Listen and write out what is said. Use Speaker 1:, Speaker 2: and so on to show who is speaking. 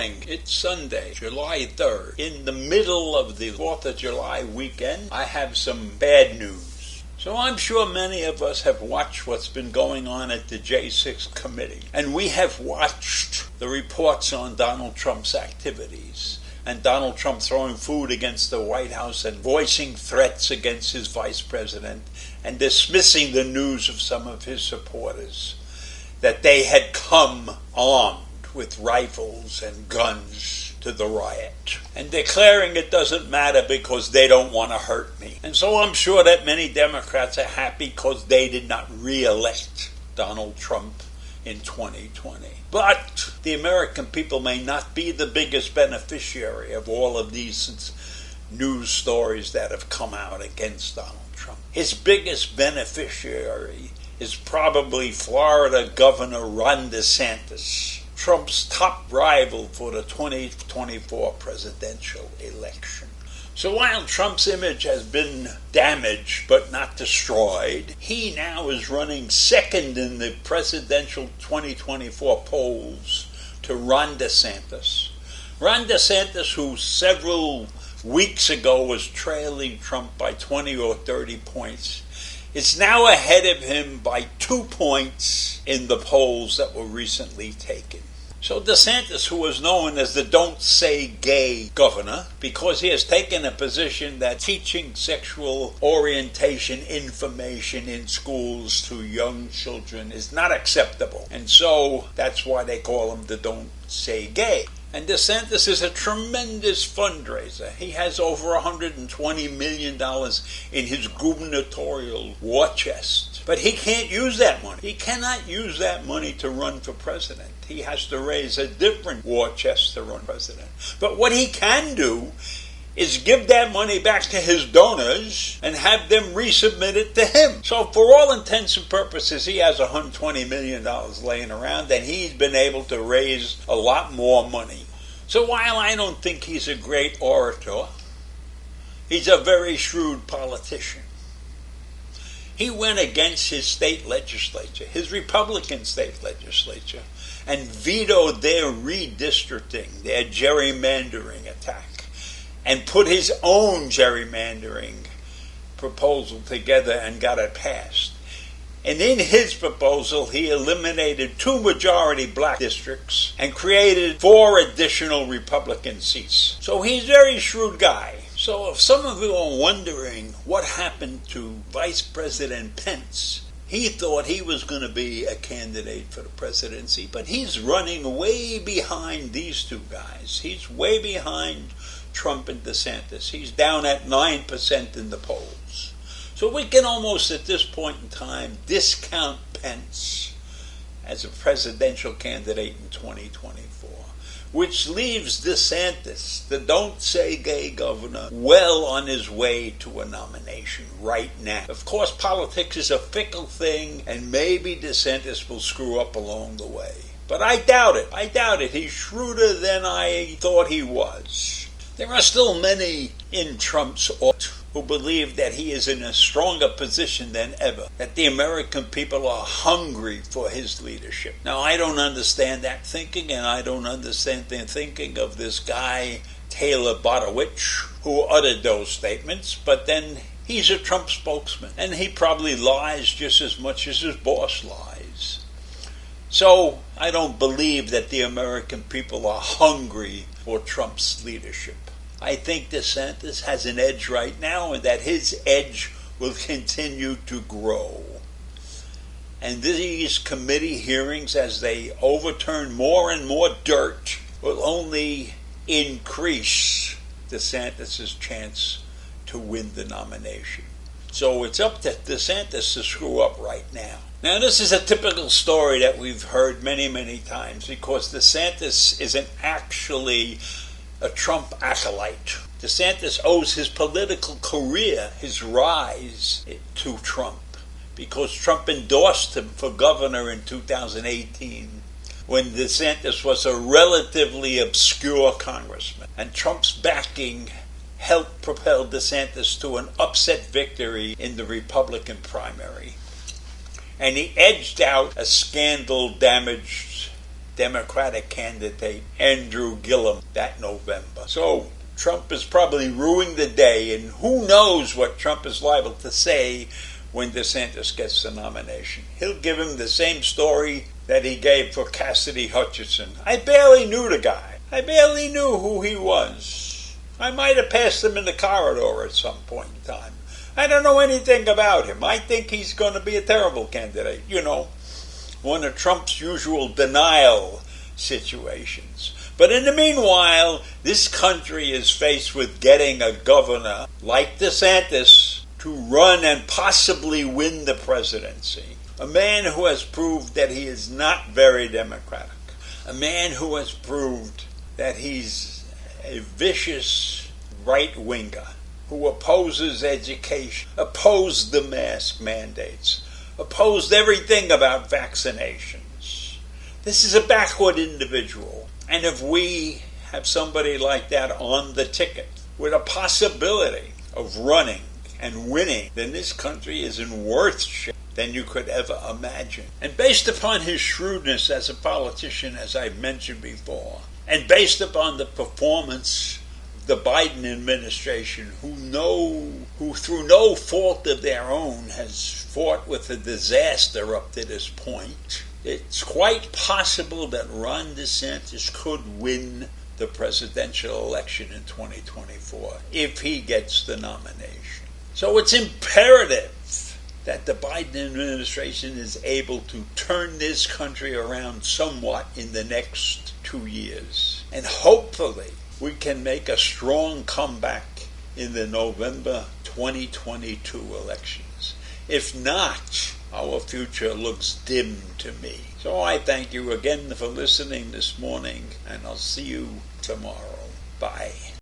Speaker 1: morning. It's Sunday, July 3rd. In the middle of the 4th of July weekend, I have some bad news. So I'm sure many of us have watched what's been going on at the J6 committee. And we have watched the reports on Donald Trump's activities. And Donald Trump throwing food against the White House and voicing threats against his vice president and dismissing the news of some of his supporters that they had come armed with rifles and guns to the riot, and declaring it doesn't matter because they don't want to hurt me. And so I'm sure that many Democrats are happy because they did not re-elect Donald Trump in 2020. But the American people may not be the biggest beneficiary of all of these news stories that have come out against Donald Trump. His biggest beneficiary is probably Florida Governor Ron Desantis, Trump's top rival for the 2024 presidential election. So while Trump's image has been damaged but not destroyed, he now is running second in the presidential 2024 polls to Ron DeSantis. Ron DeSantis, who several weeks ago was trailing Trump by 20 or 30 points, is now ahead of him by 2 points in the polls that were recently taken. So DeSantis, who was known as the Don't Say Gay governor, because he has taken a position that teaching sexual orientation information in schools to young children is not acceptable. And so that's why they call him the Don't Say Gay. And DeSantis is a tremendous fundraiser. He has over $120 million in his gubernatorial war chest. But he can't use that money. He cannot use that money to run for president. He has to raise a different war chest to run president. But what he can do is give that money back to his donors and have them resubmit it to him. So for all intents and purposes, he has $120 million laying around, and he's been able to raise a lot more money. So while I don't think he's a great orator, he's a very shrewd politician. He went against his state legislature, his Republican state legislature, and vetoed their redistricting, their gerrymandering attack, and put his own gerrymandering proposal together and got it passed. And in his proposal, he eliminated 2 majority black districts and created 4 additional Republican seats. So he's a very shrewd guy. So if some of you are wondering what happened to Vice President Pence, he thought he was going to be a candidate for the presidency, but he's running way behind these 2 guys. He's way behind Trump and DeSantis. He's down at 9% in the polls. So we can almost at this point in time discount Pence as a presidential candidate in 2024, which leaves DeSantis, the Don't Say Gay governor, well on his way to a nomination right now. Of course, politics is a fickle thing, and maybe DeSantis will screw up along the way. But I doubt it. He's shrewder than I thought he was. There are still many in Trump's orbit who believe that he is in a stronger position than ever, that the American people are hungry for his leadership. Now, I don't understand that thinking, and I don't understand the thinking of this guy, Taylor Botowich, who uttered those statements, but then he's a Trump spokesman, and he probably lies just as much as his boss lies. So, I don't believe that the American people are hungry for Trump's leadership. I think DeSantis has an edge right now, and that his edge will continue to grow. And these committee hearings, as they overturn more and more dirt, will only increase DeSantis' chance to win the nomination. So it's up to DeSantis to screw up right now. Now, this is a typical story that we've heard many, many times, because DeSantis isn't actually a Trump acolyte. DeSantis owes his political career, his rise, to Trump, because Trump endorsed him for governor in 2018 when DeSantis was a relatively obscure congressman. And Trump's backing helped propel DeSantis to an upset victory in the Republican primary. And he edged out a scandal-damaged Democratic candidate Andrew Gillum that November. So Trump is probably ruining the day, and who knows what Trump is liable to say when Desantis gets the nomination. He'll give him the same story that he gave for Cassidy Hutchinson. I barely knew the guy. I barely knew who he was. I might have passed him in the corridor at some point in time. I don't know anything about him. I think he's going to be a terrible candidate. You know, one of Trump's usual denial situations. But in the meanwhile, this country is faced with getting a governor like DeSantis to run and possibly win the presidency. A man who has proved that he is not very democratic. A man who has proved that he's a vicious right-winger who opposes education, opposed the mask mandates, opposed everything about vaccinations. This is a backward individual. And if we have somebody like that on the ticket with a possibility of running and winning, then this country is in worse shape than you could ever imagine. And based upon his shrewdness as a politician, as I've mentioned before, and based upon the performance of the Biden administration, who through no fault of their own has fought with a disaster up to this point, it's quite possible that Ron DeSantis could win the presidential election in 2024 if he gets the nomination. So it's imperative that the Biden administration is able to turn this country around somewhat in the next 2 years. And hopefully we can make a strong comeback in the November 2022 elections. If not, our future looks dim to me. So I thank you again for listening this morning, and I'll see you tomorrow. Bye.